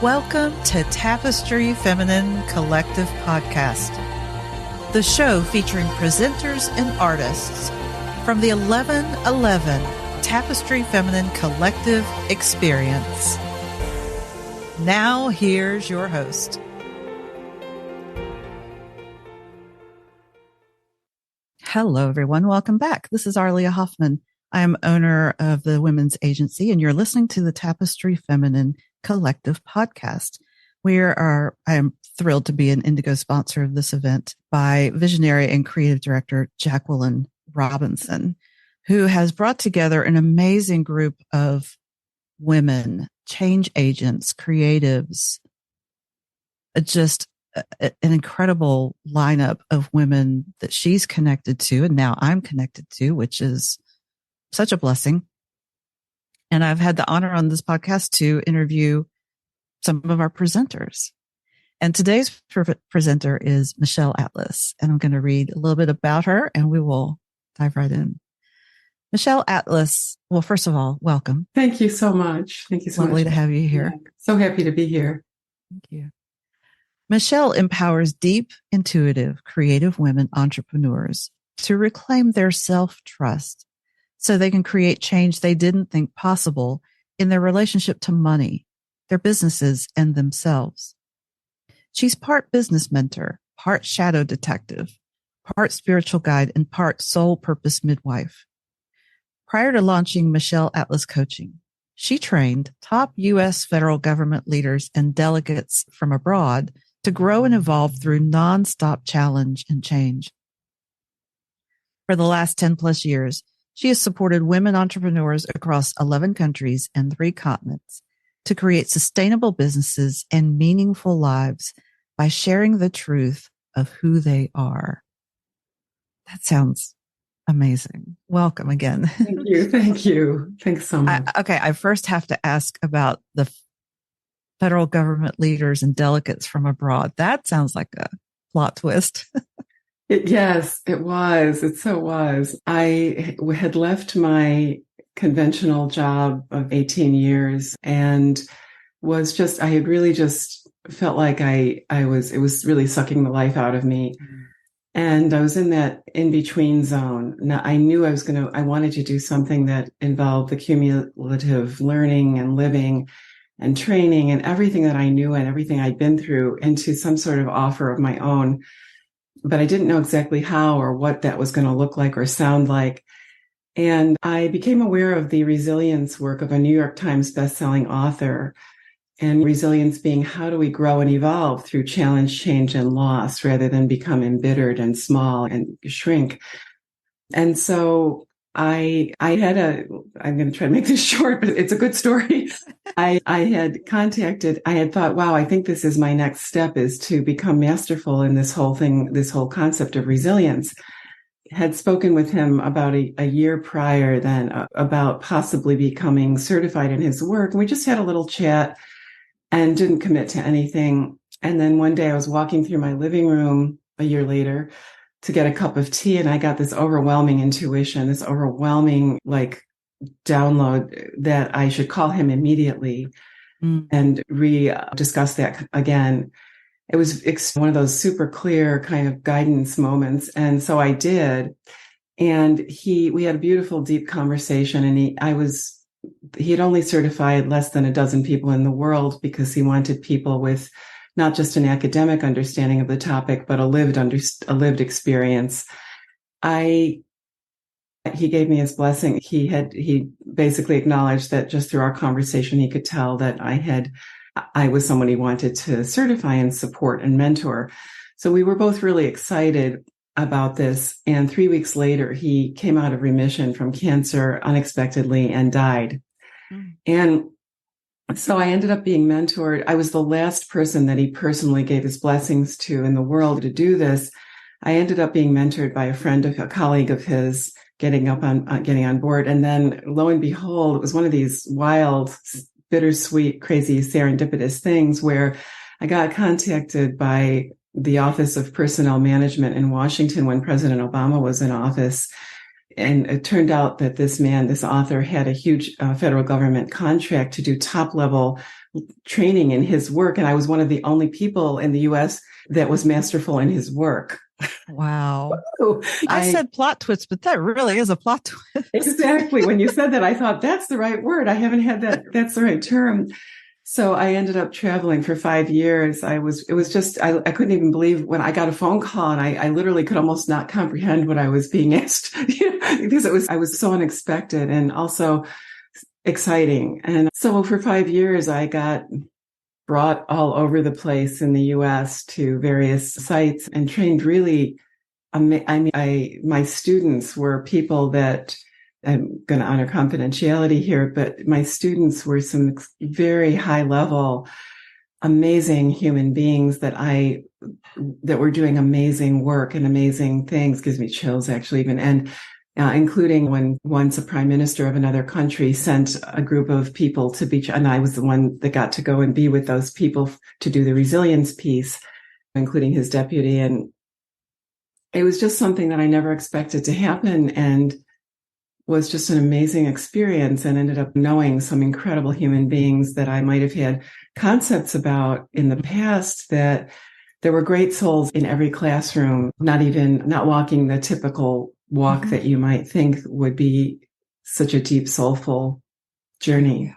Welcome to Tapestry Feminine Collective Podcast, the show featuring presenters and artists from the 1111 Tapestry Feminine Collective experience. Now, here's your host. Hello, everyone. Welcome back. This is Arlia Hoffman. I am owner of the Women's Agency, and you're listening to the Tapestry Feminine Collective Podcast. I am thrilled to be an Indigo sponsor of this event by visionary and creative director Jacqueline Robinson, who has brought together an amazing group of women, change agents, creatives, just an incredible lineup of women that she's connected to, and now I'm connected to, which is such a blessing. And I've had the honor on this podcast to interview some of our presenters. And today's presenter is Michelle Atlas. And I'm going to read a little bit about her and we will dive right in. Michelle Atlas, well, first of all, welcome. Thank you so much. Thank you so much. Lovely to have you here. Yeah, so happy to be here. Thank you. Michelle empowers deep, intuitive, creative women entrepreneurs to reclaim their self-trust so they can create change they didn't think possible in their relationship to money, their businesses, and themselves. She's part business mentor, part shadow detective, part spiritual guide, and part soul purpose midwife. Prior to launching Michelle Atlas Coaching, she trained top U.S. federal government leaders and delegates from abroad to grow and evolve through nonstop challenge and change. For the last 10 plus years, she has supported women entrepreneurs across 11 countries and 3 continents to create sustainable businesses and meaningful lives by sharing the truth of who they are. That sounds amazing. Welcome again. Thank you. Thank you. Thanks so much. I first have to ask about the federal government leaders and delegates from abroad. That sounds like a plot twist. Yes, it was. It so was. I had left my conventional job of 18 years and I had really just felt like it was really sucking the life out of me. And I was in that in-between zone. Now I knew I wanted to do something that involved the cumulative learning and living and training and everything that I knew and everything I'd been through into some sort of offer of my own. But I didn't know exactly how or what that was going to look like or sound like. And I became aware of the resilience work of a New York Times bestselling author, and resilience being how do we grow and evolve through challenge, change, and loss rather than become embittered and small and shrink. And so I'm going to try to make this short, but it's a good story. I had thought, wow, I think this is my next step, is to become masterful in this whole thing, this whole concept of resilience. Had spoken with him about a year prior then about possibly becoming certified in his work. And we just had a little chat and didn't commit to anything. And then one day I was walking through my living room a year later to get a cup of tea, and I got this overwhelming intuition, this overwhelming download that I should call him immediately and discuss that again. It was one of those super clear kind of guidance moments. And so I did. And we had a beautiful, deep conversation. And he had only certified less than a dozen people in the world because he wanted people with not just an academic understanding of the topic, but a lived experience. He gave me his blessing. He basically acknowledged that just through our conversation, he could tell that I was someone he wanted to certify and support and mentor. So we were both really excited about this. And 3 weeks later, he came out of remission from cancer unexpectedly and died. And so I ended up being mentored. I was the last person that he personally gave his blessings to in the world to do this. I ended up being mentored by a colleague of his, getting on board. And then lo and behold, it was one of these wild, bittersweet, crazy, serendipitous things where I got contacted by the Office of Personnel Management in Washington when President Obama was in office And it turned out that this author, had a huge federal government contract to do top level training in his work. And I was one of the only people in the US that was masterful in his work. Wow. So I said plot twist, but that really is a plot twist. Exactly. When you said that, I thought that's the right word. I haven't had that. That's the right term. So I ended up traveling for 5 years. I couldn't even believe when I got a phone call, and I literally could almost not comprehend what I was being asked because I was so unexpected and also exciting. And so for 5 years, I got brought all over the place in the US to various sites and trained really. My students were people that, I'm going to honor confidentiality here, but my students were some very high level, amazing human beings that were doing amazing work and amazing things. Gives me chills actually even. And including when once a prime minister of another country sent a group of people to beach, and I was the one that got to go and be with those people to do the resilience piece, including his deputy. And it was just something that I never expected to happen, and was just an amazing experience, and ended up knowing some incredible human beings that I might have had concepts about in the past, that there were great souls in every classroom, not walking the typical walk that you might think would be such a deep, soulful journey.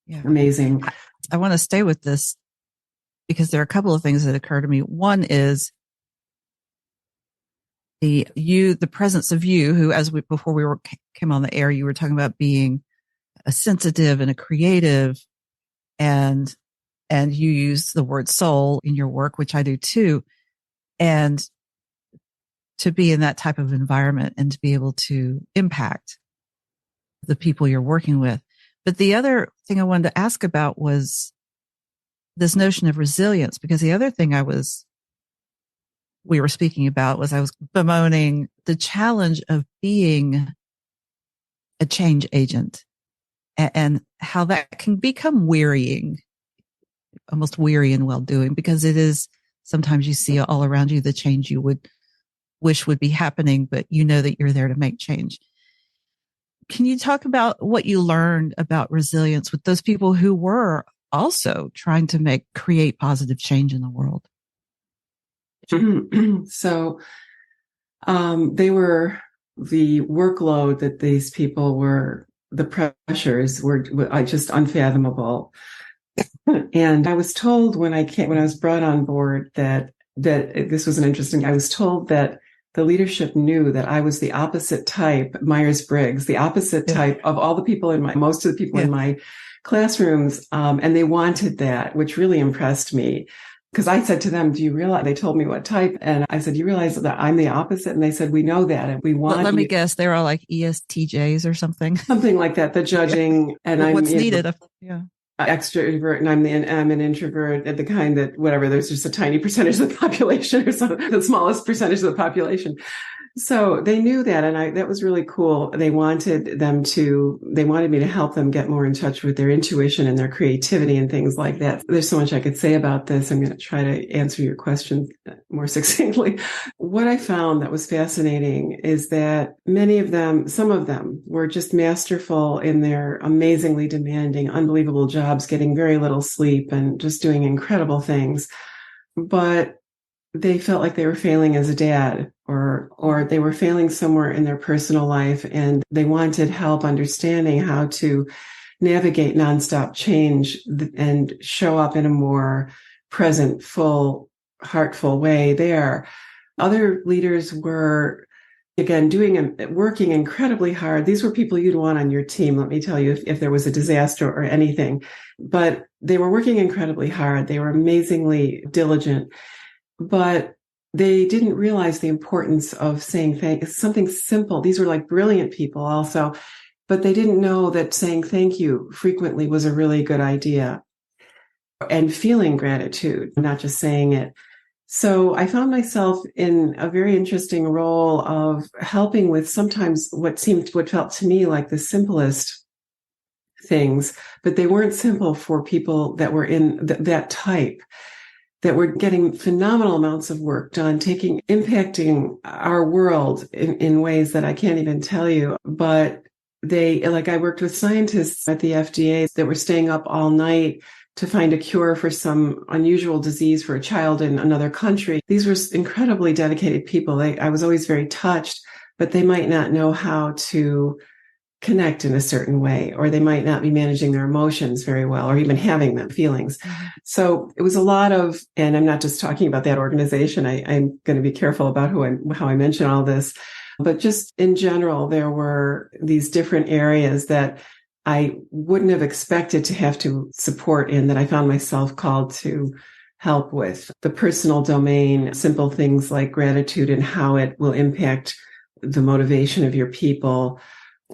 Yeah. Amazing. I want to stay with this because there are a couple of things that occur to me. One is the presence of you, who, before we came on the air, you were talking about being a sensitive and a creative, and you use the word soul in your work, which I do too. And to be in that type of environment and to be able to impact the people you're working with. But the other thing I wanted to ask about was this notion of resilience, because the other thing we were speaking about was I was bemoaning the challenge of being a change agent and how that can become wearying, almost weary and well-doing, because it is sometimes you see all around you the change you would wish would be happening, but you know that you're there to make change. Can you talk about what you learned about resilience with those people who were also trying to create positive change in the world? So they were, the workload that these people were, the pressures were just unfathomable. And I was told when I was brought on board that this was I was told that the leadership knew that I was the opposite type, Myers-Briggs, the opposite type of all the people most of the people in my classrooms. And they wanted that, which really impressed me. Because I said to them, do you realize, they told me what type, and I said, do you realize that I'm the opposite? And they said, we know that, and we want Let me guess, they're all like ESTJs or something. Something like that, the judging. And what's needed. Extrovert, and I'm an introvert, the kind that, whatever, there's just a tiny percentage of the population, or the smallest percentage of the population. So they knew that, and that was really cool. They wanted me to help them get more in touch with their intuition and their creativity and things like that. There's so much I could say about this. I'm going to try to answer your question more succinctly. What I found that was fascinating is that some of them were just masterful in their amazingly demanding, unbelievable jobs, getting very little sleep and just doing incredible things. But they felt like they were failing as a dad, or they were failing somewhere in their personal life, and they wanted help understanding how to navigate nonstop change and show up in a more present, full, heartful way there. Other leaders were, again, working incredibly hard. These were people you'd want on your team, let me tell you, if there was a disaster or anything. But they were working incredibly hard. They were amazingly diligent. But they didn't realize the importance of saying something simple. These were like brilliant people also, but they didn't know that saying thank you frequently was a really good idea, and feeling gratitude, not just saying it. So I found myself in a very interesting role of helping with sometimes what felt to me like the simplest things, but they weren't simple for people that were in that type. that were getting phenomenal amounts of work done, impacting our world in ways that I can't even tell you. But I worked with scientists at the FDA that were staying up all night to find a cure for some unusual disease for a child in another country. These were incredibly dedicated people. I was always very touched, but they might not know how to connect in a certain way, or they might not be managing their emotions very well, or even having them feelings. Mm-hmm. So it was a lot of, and I'm not just talking about that organization. I'm going to be careful about how I mention all this, but just in general, there were these different areas that I wouldn't have expected to have to support in, that I found myself called to help with. The personal domain, simple things like gratitude and how it will impact the motivation of your people,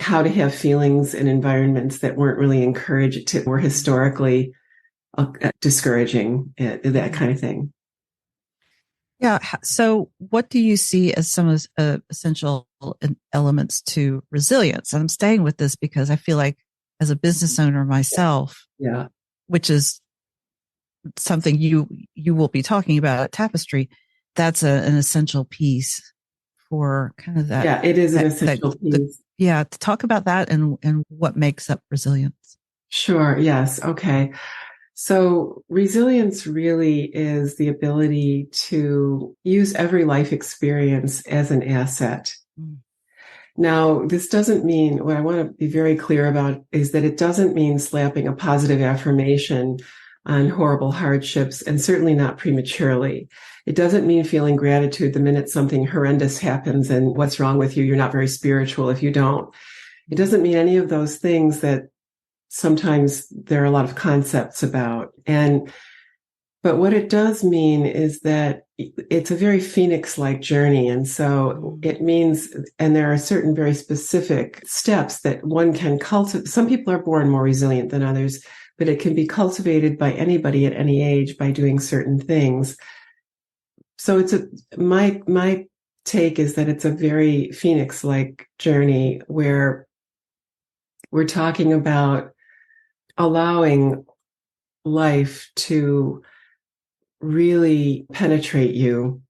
how to have feelings in environments that weren't really encouraged, were historically discouraging, that kind of thing. Yeah. So what do you see as some of the essential elements to resilience? And I'm staying with this because I feel like as a business owner myself, yeah, which is something you will be talking about at Tapestry, that's an essential piece for kind of that. Yeah, it is an essential piece. To talk about that and what makes up resilience. Sure. Yes. Okay. So resilience really is the ability to use every life experience as an asset. Mm. Now, this doesn't mean, what I want to be very clear about is that it doesn't mean slapping a positive affirmation on horrible hardships, and certainly not prematurely. It doesn't mean feeling gratitude the minute something horrendous happens and what's wrong with you, you're not very spiritual if you don't. It doesn't mean any of those things that sometimes there are a lot of concepts about. But what it does mean is that it's a very phoenix-like journey. And so it means, and there are certain very specific steps that one can cultivate. Some people are born more resilient than others, but it can be cultivated by anybody at any age by doing certain things. So my take is that it's a very phoenix-like journey where we're talking about allowing life to really penetrate you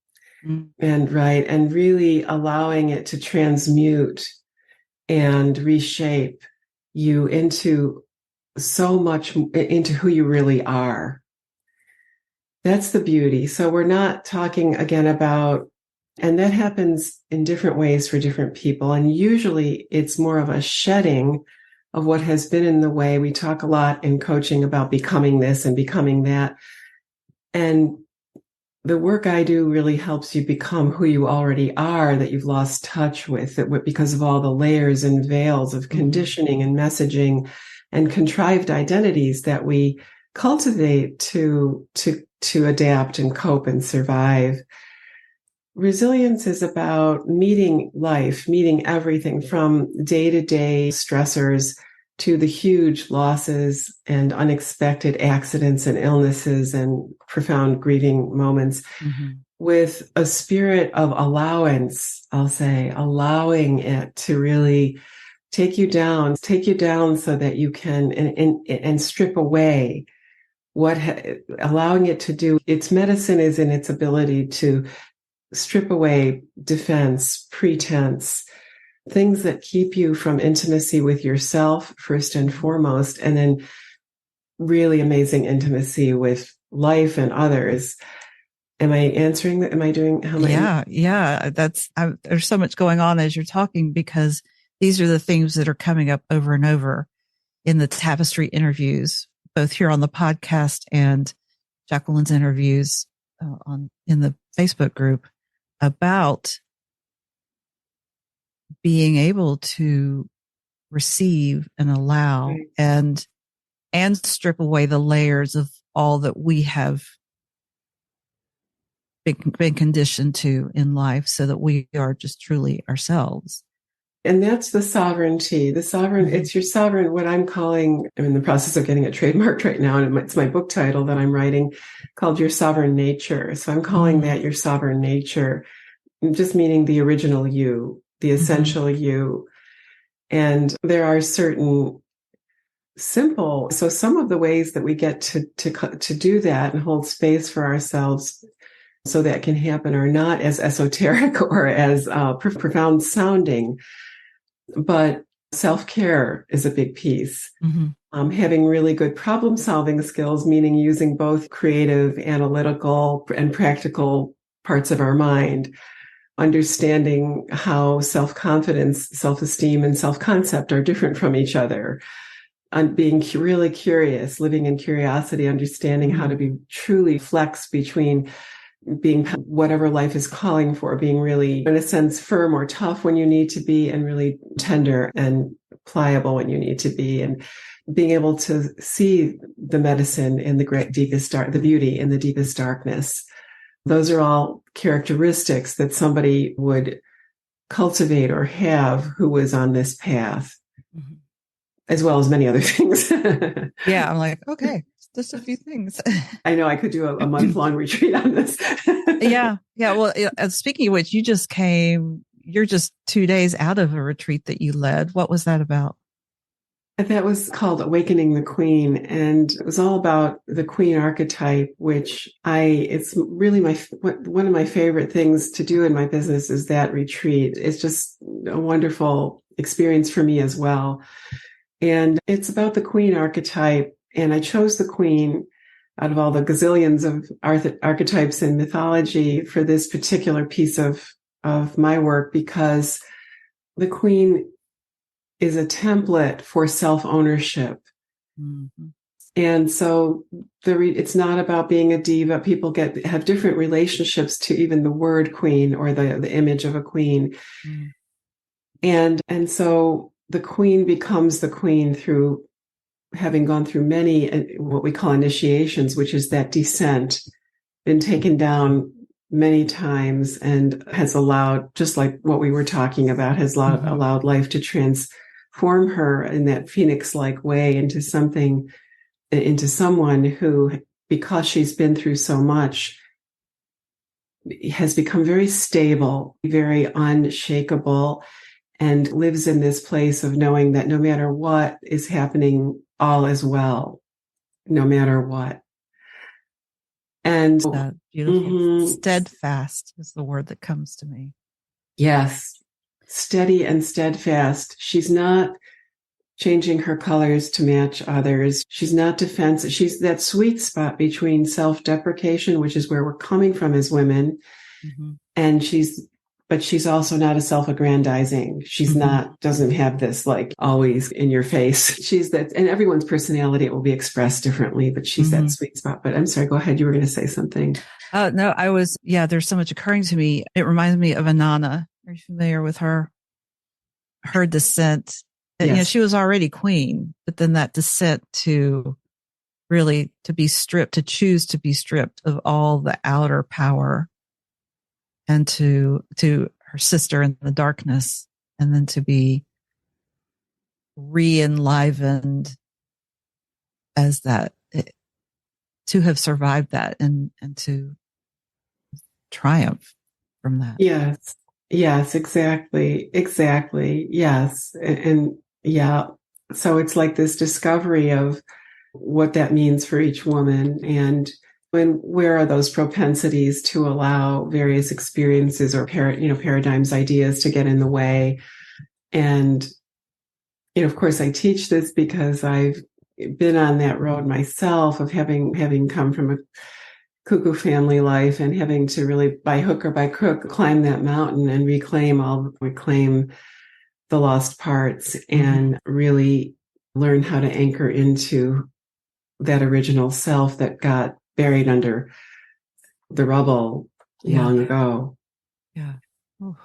and really allowing it to transmute and reshape you into so much, into who you really are. That's the beauty. So we're not talking again about, and that happens in different ways for different people. And usually it's more of a shedding of what has been in the way. We talk a lot in coaching about becoming this and becoming that. And the work I do really helps you become who you already are, that you've lost touch with, because of all the layers and veils of conditioning and messaging and contrived identities that we cultivate to adapt and cope and survive. Resilience is about meeting life, meeting everything from day-to-day stressors to the huge losses and unexpected accidents and illnesses and profound grieving moments, with a spirit of allowance, I'll say, allowing it to really take you down so that you can and strip away allowing it to do. Its medicine is in its ability to strip away defense, pretense, things that keep you from intimacy with yourself, first and foremost, and then really amazing intimacy with life and others. Am I answering that? Am I doing how am Yeah. There's so much going on as you're talking, because these are the themes that are coming up over and over in the Tapestry interviews, both here on the podcast and Jacqueline's interviews in the Facebook group, about being able to receive and allow and strip away the layers of all that we have been conditioned to in life, so that we are just truly ourselves. And that's the sovereignty. It's your sovereign, what I'm calling, I'm in the process of getting it trademarked right now, and it's my book title that I'm writing called Your Sovereign Nature. So I'm calling that your sovereign nature, just meaning the original you, the essential you. And there are certain simple. So some of the ways that we get to do that and hold space for ourselves so that can happen are not as esoteric or as profound sounding, but self-care is a big piece. Mm-hmm. Having really good problem solving skills, meaning using both creative, analytical, and practical parts of our mind, understanding how self-confidence, self-esteem, and self-concept are different from each other, and being really curious, living in curiosity, understanding how to be truly flex between being whatever life is calling for, being really, in a sense, firm or tough when you need to be, and really tender and pliable when you need to be, and being able to see the medicine in the the beauty in the deepest darkness. Those are all characteristics that somebody would cultivate or have who was on this path, as well as many other things. Yeah, I'm like, okay, just a few things. I know I could do a month-long retreat on this. Yeah. Well, speaking of which, you're just 2 days out of a retreat that you led. What was that about? That was called Awakening the Queen, and it was all about the queen archetype, which it's really one of my favorite things to do in my business is that retreat. It's just a wonderful experience for me as well. And it's about the queen archetype, and I chose the queen out of all the gazillions of archetypes in mythology for this particular piece of my work, because the queen is a template for self-ownership. Mm-hmm. And so it's not about being a diva. People have different relationships to even the word queen or the image of a queen. Mm-hmm. And so the queen becomes the queen through having gone through many, what we call initiations, which is that descent, been taken down many times, and has allowed, just like what we were talking about, has allowed life to transform her in that phoenix-like way into someone who, because she's been through so much, has become very stable, very unshakable, and lives in this place of knowing that no matter what is happening, all is well, no matter what. And that beautiful. Steadfast is the word that comes to me. Yes. Steady and steadfast. She's not changing her colors to match others. She's not defensive. She's that sweet spot between self-deprecation, which is where we're coming from as women. Mm-hmm. And but she's also not a self-aggrandizing. She's doesn't have this like always in your face. She's that, and everyone's personality, it will be expressed differently, but she's that sweet spot. But I'm sorry, go ahead. You were going to say something. No, there's so much occurring to me. It reminds me of Inanna. Are you familiar with her descent? Yes. She was already queen, but then that descent to really to choose to be stripped of all the outer power, and to her sister in the darkness, and then to be re-enlivened as that, to have survived that and to triumph from that. Yes, exactly. Yes. And yeah. So it's like this discovery of what that means for each woman, and where are those propensities to allow various experiences or paradigms, ideas to get in the way. And of course I teach this because I've been on that road myself of having come from a cuckoo family life and having to really, by hook or by crook, climb that mountain and reclaim the lost parts, and really learn how to anchor into that original self that got buried under the rubble long ago. Yeah. Oh.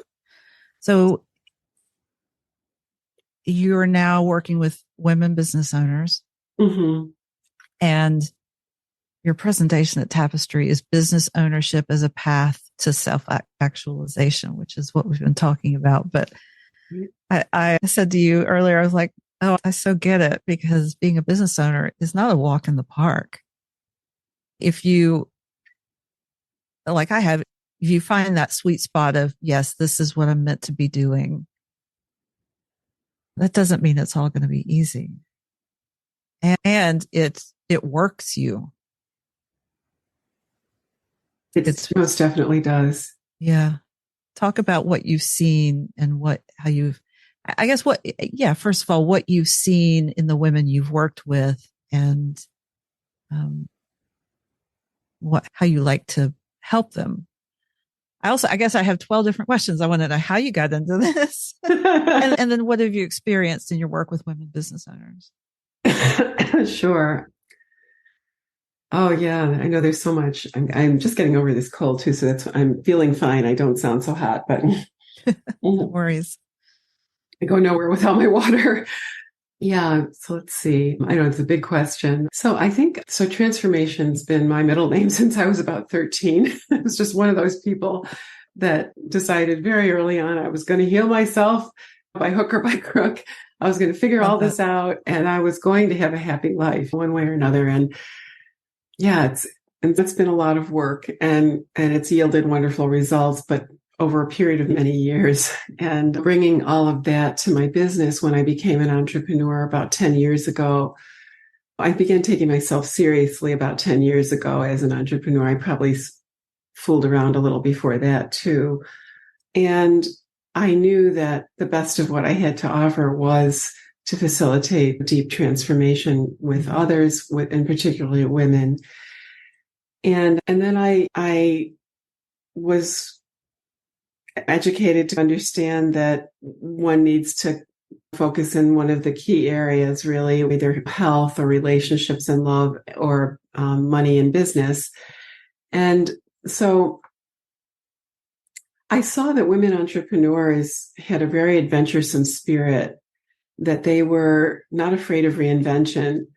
So you're now working with women business owners, and your presentation at Tapestry is business ownership as a path to self-actualization, which is what we've been talking about. But I said to you earlier, I was like, oh, I so get it, because being a business owner is not a walk in the park. If you, like I have, if you find that sweet spot of, yes, this is what I'm meant to be doing, that doesn't mean it's all going to be easy. and it works you. It most definitely does. Yeah. Talk about what you've seen and first of all, what you've seen in the women you've worked with, and how you like to help them. I guess I have 12 different questions. I want to know how you got into this. and then what have you experienced in your work with women business owners? Sure. Oh yeah, I know there's so much. I'm just getting over this cold too, so I'm feeling fine. I don't sound so hot, but no worries. I go nowhere without my water. Yeah, so let's see. I know it's a big question. So I think transformation's been my middle name since I was about 13. I was just one of those people that decided very early on I was going to heal myself by hook or by crook. I was going to figure all this out, and I was going to have a happy life one way or another. And yeah, it's been a lot of work, and it's yielded wonderful results, but over a period of many years. And bringing all of that to my business when I became an entrepreneur about 10 years ago, I began taking myself seriously about 10 years ago as an entrepreneur. I probably fooled around a little before that too. And I knew that the best of what I had to offer was to facilitate deep transformation with others, and particularly women. And then I was educated to understand that one needs to focus in one of the key areas, really, either health or relationships and love, or money and business. And so I saw that women entrepreneurs had a very adventuresome spirit, that they were not afraid of reinvention.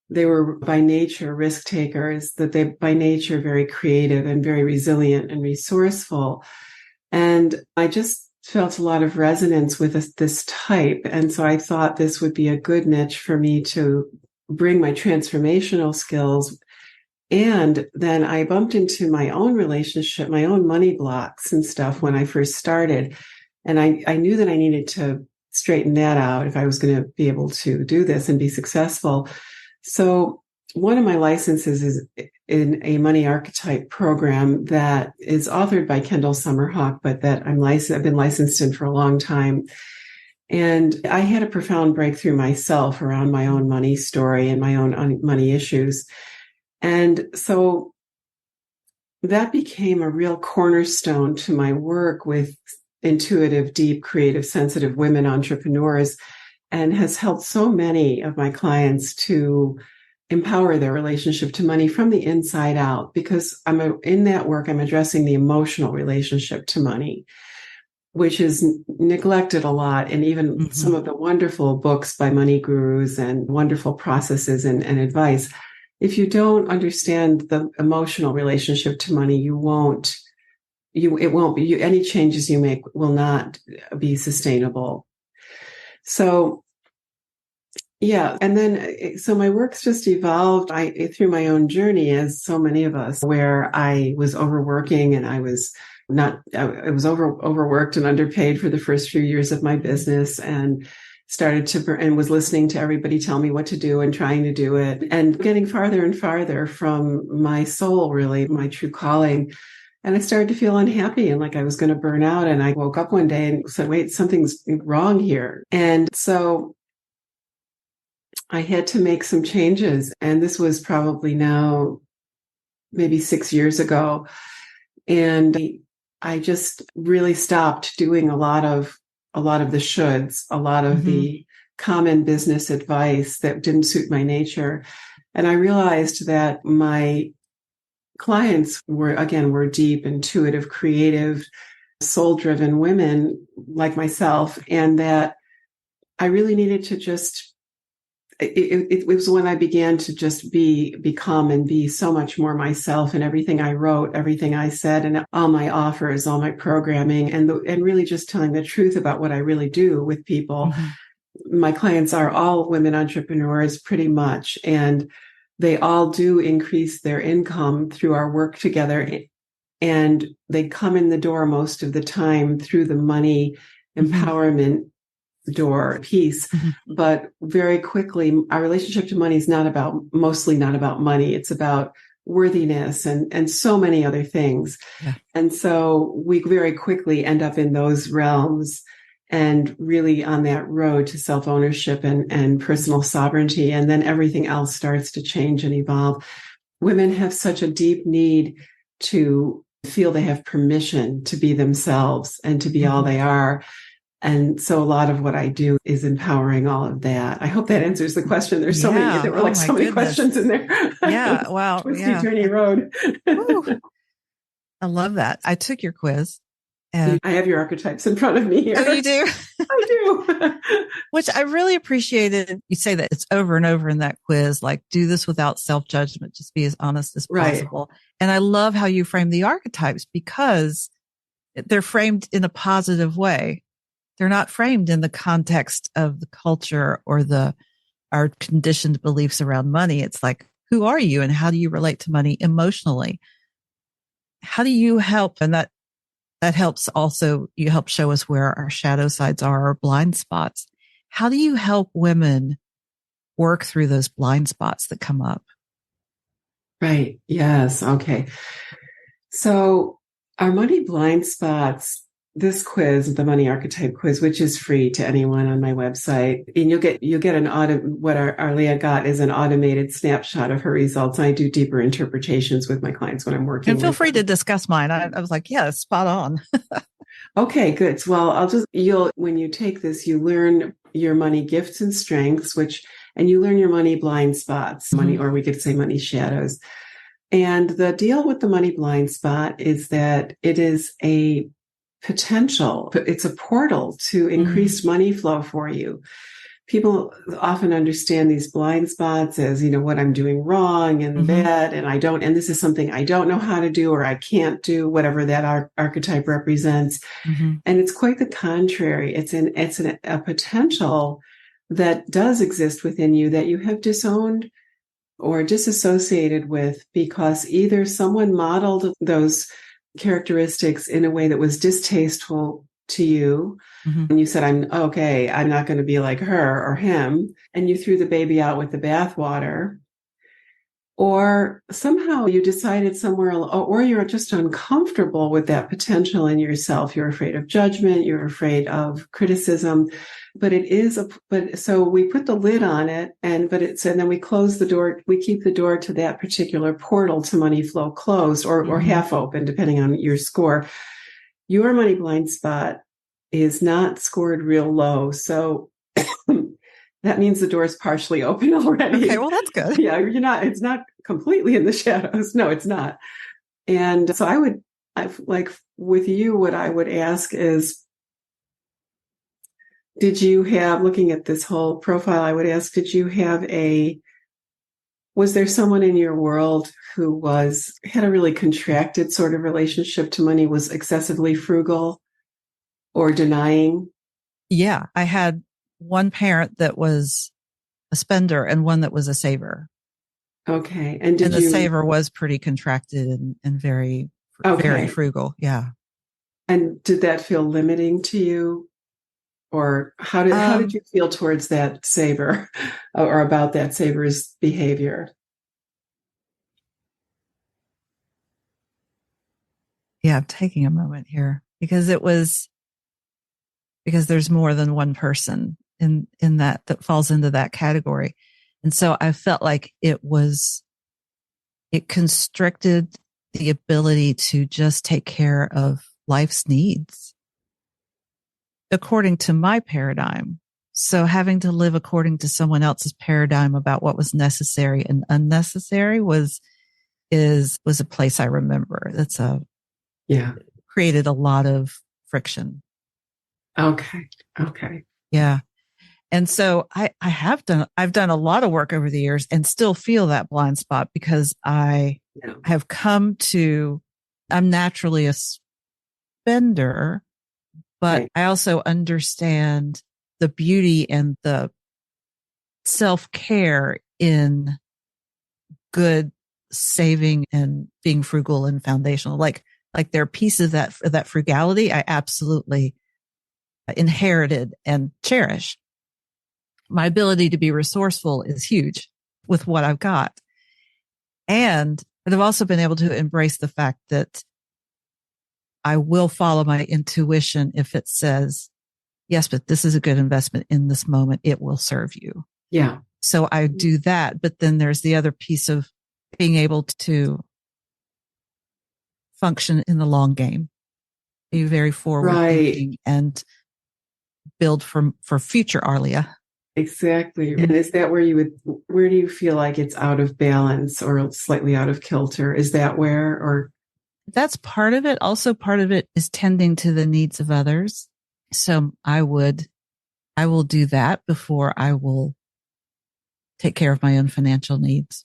They were by nature risk takers, that they by nature very creative and very resilient and resourceful. And I just felt a lot of resonance with this type. And so I thought this would be a good niche for me to bring my transformational skills. And then I bumped into my own relationship, my own money blocks and stuff when I first started. And I knew that I needed to straighten that out if I was going to be able to do this and be successful. So one of my licenses is in a money archetype program that is authored by Kendall Summerhawk, but that I've been licensed in for a long time. And I had a profound breakthrough myself around my own money story and my own money issues. And so that became a real cornerstone to my work with intuitive, deep, creative, sensitive women entrepreneurs, and has helped so many of my clients to empower their relationship to money from the inside out, because in that work, I'm addressing the emotional relationship to money, which is neglected a lot. And even some of the wonderful books by money gurus and wonderful processes and advice. If you don't understand the emotional relationship to money, any changes you make will not be sustainable. So, yeah. And then, so my work's just evolved through my own journey, as so many of us, where I was overworking, and I was overworked and underpaid for the first few years of my business, and and was listening to everybody tell me what to do and trying to do it, and getting farther and farther from my soul, really, my true calling. And I started to feel unhappy and like I was going to burn out. And I woke up one day and said, wait, something's wrong here. And so I had to make some changes. And this was probably now maybe 6 years ago. And I just really stopped doing a lot of the shoulds, a lot of the common business advice that didn't suit my nature. And I realized that my clients were deep, intuitive, creative, soul-driven women like myself, and that I really needed to just, it was when I began to just become and be so much more myself in everything I wrote, everything I said, and all my offers, all my programming, and really just telling the truth about what I really do with people. My clients are all women entrepreneurs pretty much, and they all do increase their income through our work together. And they come in the door most of the time through the money empowerment door piece. Mm-hmm. But very quickly, our relationship to money is mostly not about money. It's about worthiness and so many other things. Yeah. And so we very quickly end up in those realms and really on that road to self-ownership and personal sovereignty. And then everything else starts to change and evolve. Women have such a deep need to feel they have permission to be themselves and to be all they are. And so a lot of what I do is empowering all of that. I hope that answers the question. There's so many, there were like so many questions in there. Yeah. Wow. Twisty, turny road. I love that. I took your quiz. And I have your archetypes in front of me here. Oh, you do? I do. Which I really appreciated. You say that it's over and over in that quiz, like do this without self-judgment, just be as honest as possible. Right. And I love how you frame the archetypes because they're framed in a positive way. They're not framed in the context of the culture or our conditioned beliefs around money. It's like, who are you and how do you relate to money emotionally? How do you help? And that helps also, you help show us where our shadow sides are, our blind spots. How do you help women work through those blind spots that come up? Right. Yes. Okay. So our money blind spots, this quiz, the money archetype quiz, which is free to anyone on my website, and you'll get what Arlia got is an automated snapshot of her results. And I do deeper interpretations with my clients when I'm working. And feel free to discuss mine. I was like, yeah, spot on. Okay, good. Well, when you take this, you learn your money gifts and strengths, and you learn your money blind spots, or we could say money shadows. And the deal with the money blind spot is that it is a potential. It's a portal to increased money flow for you. People often understand these blind spots as, what I'm doing wrong and bad, and this is something I don't know how to do or I can't do, whatever that archetype represents. And it's quite the contrary. It's a potential that does exist within you that you have disowned or disassociated with because either someone modeled those characteristics in a way that was distasteful to you. And you said, I'm not going to be like her or him. And you threw the baby out with the bathwater. Or somehow you decided somewhere, or you're just uncomfortable with that potential in yourself. You're afraid of judgment. You're afraid of criticism. But so we put the lid on it and then we close the door. We keep the door to that particular portal to money flow closed or half open, depending on your score. Your money blind spot is not scored real low. So that means the door is partially open already. Okay, well, that's good. Yeah, it's not completely in the shadows. No, it's not. And so with you, what I would ask is, looking at this whole profile, I would ask, was there someone in your world who had a really contracted sort of relationship to money, was excessively frugal or denying? Yeah, I had one parent that was a spender and one that was a saver. Okay. And the saver was pretty contracted and very, very frugal. Yeah. And did that feel limiting to you? Or how did you feel towards that saver or about that saver's behavior? Yeah, I'm taking a moment here because there's more than one person in that falls into that category. And so I felt like it constricted the ability to just take care of life's needs according to my paradigm. So having to live according to someone else's paradigm about what was necessary and unnecessary was a place I remember. Created a lot of friction. Okay. Yeah. And so I've done a lot of work over the years and still feel that blind spot because I have come to, I'm naturally a spender, but I also understand the beauty and the self-care in good saving and being frugal and foundational. Like there are pieces of that frugality I absolutely inherited and cherish. My ability to be resourceful is huge with what I've got. And I've also been able to embrace the fact that I will follow my intuition if it says, yes, but this is a good investment in this moment. It will serve you. Yeah. So I do that. But then there's the other piece of being able to function in the long game, be very forward thinking and build for future Arlia. Exactly. And is that where where do you feel like it's out of balance or slightly out of kilter? Is that where, or? That's part of it. Also, part of it is tending to the needs of others. So I will do that before I will take care of my own financial needs.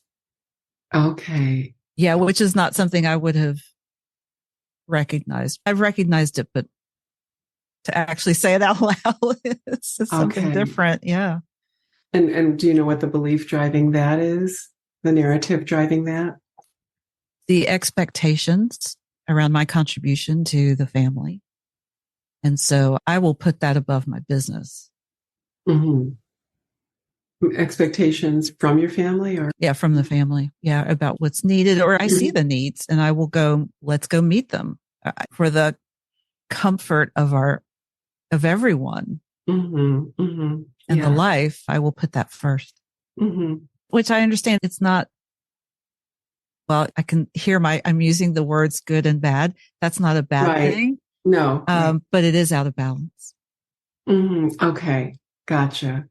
Okay. Yeah, which is not something I would have recognized. I've recognized it, but to actually say it out loud, it's something different. Yeah. And do you know what the belief driving that is? The narrative driving that? The expectations around my contribution to the family. And so I will put that above my business. Mm-hmm. Expectations from your family, or? Yeah, from the family. Yeah, about what's needed, or I see the needs and I will go, let's go meet them for the comfort of everyone. Mm-hmm. Mm-hmm. And the life, I will put that first. Mm-hmm. Which I understand it's not, well, I can hear I'm using the words good and bad. That's not a bad thing. No. But it is out of balance. Mm-hmm. Okay. Gotcha.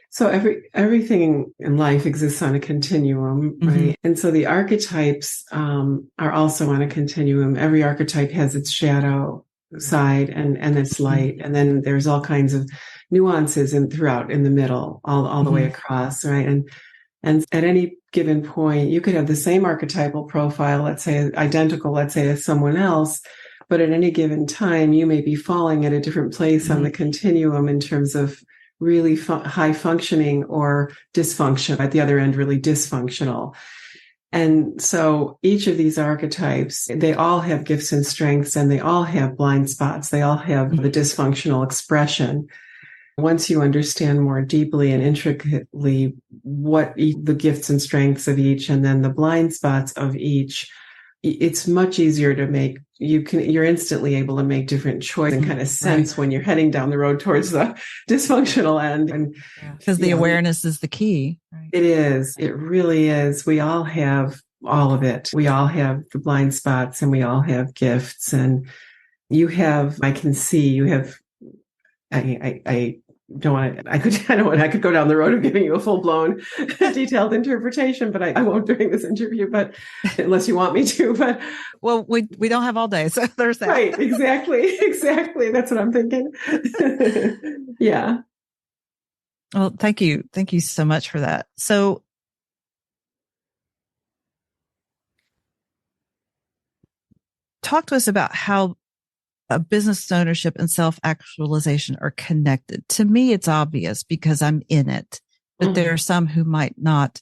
So everything in life exists on a continuum, right? Mm-hmm. And so the archetypes are also on a continuum. Every archetype has its shadow side and its light. Mm-hmm. And then there's all kinds of nuances throughout in the middle, all the way across, right? And at any given point, you could have the same archetypal profile, let's say identical, let's say as someone else, but at any given time, you may be falling at a different place on the continuum in terms of really high functioning or dysfunction, at the other end, really dysfunctional. And so each of these archetypes, they all have gifts and strengths, and they all have blind spots. They all have the dysfunctional expression. Once you understand more deeply and intricately what the gifts and strengths of each, and then the blind spots of each, it's much easier to make. You're instantly able to make different choices and kind of sense when you're heading down the road towards the dysfunctional end. And because the awareness is the key. Right? It is. It really is. We all have all of it. We all have the blind spots, and we all have gifts. And you have, I can see you have, I don't want to, I could go down the road of giving you a full blown detailed interpretation, but I won't during this interview, but unless you want me to, but. Well, we don't have all day. So there's that. Right. Exactly. That's what I'm thinking. Yeah. Well, thank you. Thank you so much for that. So talk to us about how business ownership and self-actualization are connected. To me, it's obvious because I'm in it, but there are some who might not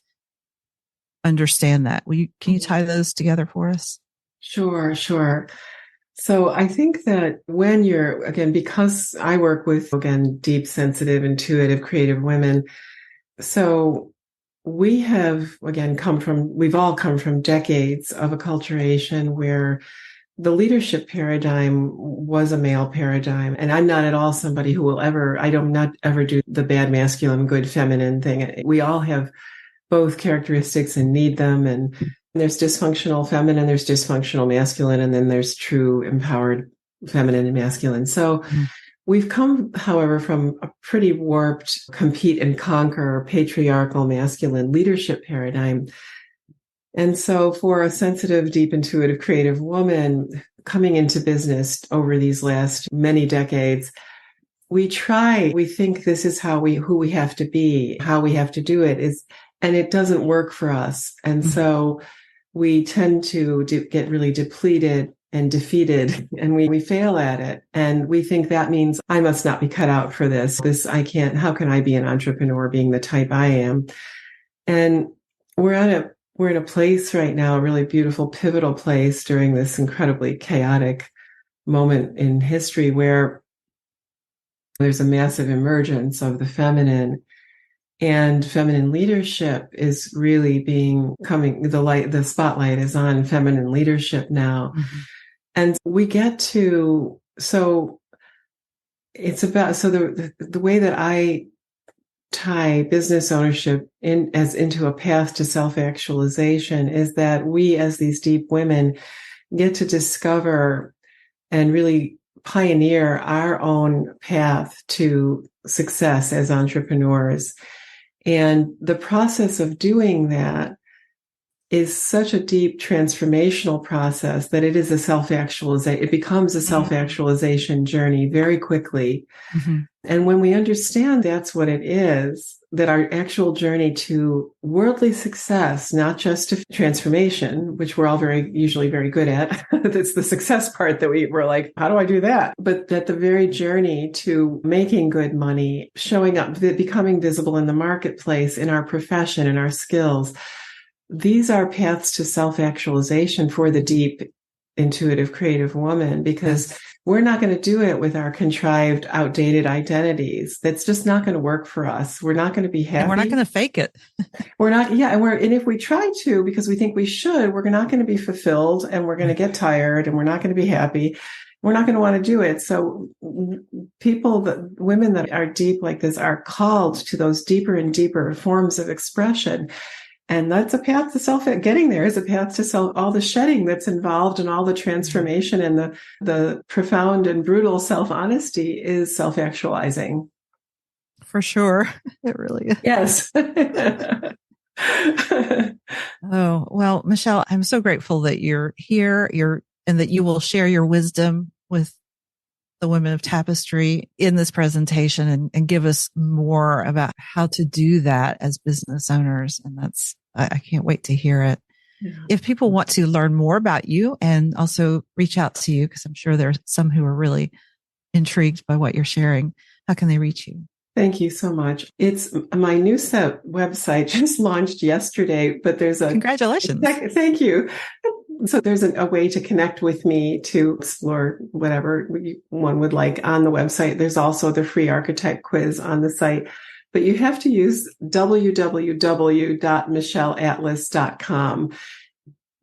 understand that. Can you tie those together for us? Sure. So I think that when you're, again, because I work with, again, deep, sensitive, intuitive, creative women. So we have, again, we've all come from decades of acculturation where the leadership paradigm was a male paradigm. And I'm not at all somebody who will I do not ever do the bad masculine, good feminine thing. We all have both characteristics and need them. And there's dysfunctional feminine, there's dysfunctional masculine, and then there's true empowered feminine and masculine. So we've come, however, from a pretty warped compete and conquer patriarchal masculine leadership paradigm. And so for a sensitive, deep, intuitive, creative woman coming into business over these last many decades, we think this is who we have to be, how we have to do it is, and it doesn't work for us. And so we tend to get really depleted and defeated, and we fail at it. And we think that means I must not be cut out for this. How can I be an entrepreneur being the type I am? And we're in a place right now, a really beautiful, pivotal place during this incredibly chaotic moment in history where There's a massive emergence of the feminine, and feminine leadership is really the spotlight is on feminine leadership now. Mm-hmm. And we get to, it's about, the way that I tie business ownership into a path to self-actualization is that we, as these deep women, get to discover and really pioneer our own path to success as entrepreneurs. And the process of doing that is such a deep transformational process that it becomes a self-actualization journey very quickly. Mm-hmm. And when we understand that's what it is, that our actual journey to worldly success, not just to transformation, which we're all usually very good at. That's the success part that we're like, how do I do that? But that the very journey to making good money, showing up, becoming visible in the marketplace, in our profession, in our skills, these are paths to self-actualization for the deep, intuitive, creative woman, because we're not going to do it with our contrived, outdated identities. That's just not going to work for us. We're not going to be happy. And we're not going to fake it. We're not. Yeah. And if we try to, because we think we should, we're not going to be fulfilled, and we're going to get tired, and we're not going to be happy. We're not going to want to do it. So women that are deep like this are called to those deeper and deeper forms of expression. And that's a path to getting there is a path to all the shedding that's involved, and all the transformation, and the profound and brutal self-honesty is self-actualizing. For sure. It really is. Yes. Oh, well, Michelle, I'm so grateful that you're here, and that you will share your wisdom with the women of Tapestry in this presentation, and give us more about how to do that as business owners. And I can't wait to hear it. Yeah. If people want to learn more about you and also reach out to you, because I'm sure there's some who are really intrigued by what you're sharing, how can they reach you? Thank you so much. It's my new website just launched yesterday, but there's congratulations. Thank you. So there's a way to connect with me to explore whatever one would like on the website. There's also the free archetype quiz on the site, but you have to use www.michelleatlas.com.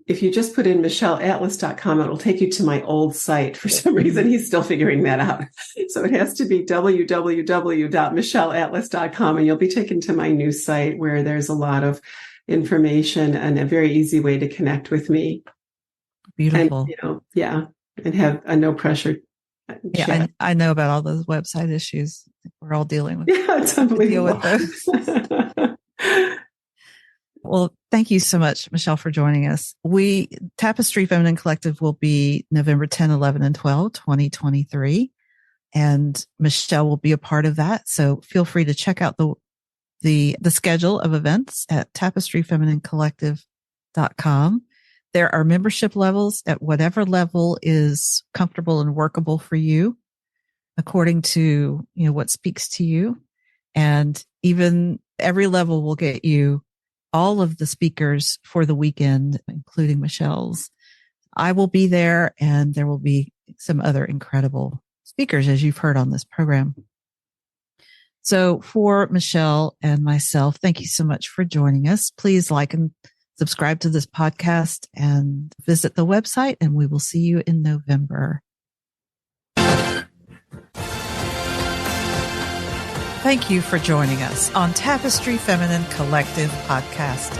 If you just put in michelleatlas.com, it'll take you to my old site. For some reason, he's still figuring that out. So it has to be www.michelleatlas.com, and you'll be taken to my new site where there's a lot of information and a very easy way to connect with me. Beautiful. And, and have a no pressure chat. Yeah, I know about all those website issues we're all dealing with. Yeah, it's unbelievable. Deal with those. Well, thank you so much, Michelle, for joining us. Tapestry Feminine Collective will be November 10, 11, and 12, 2023. And Michelle will be a part of that. So feel free to check out the schedule of events at tapestryfemininecollective.com. There are membership levels at whatever level is comfortable and workable for you, according to, what speaks to you. And even every level will get you all of the speakers for the weekend, including Michelle's. I will be there, and there will be some other incredible speakers, as you've heard on this program. So for Michelle and myself, thank you so much for joining us. Please like and subscribe to this podcast and visit the website, and we will see you in November. Thank you for joining us on Tapestry Feminine Collective Podcast.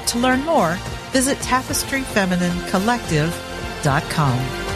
To learn more, visit tapestryfemininecollective.com.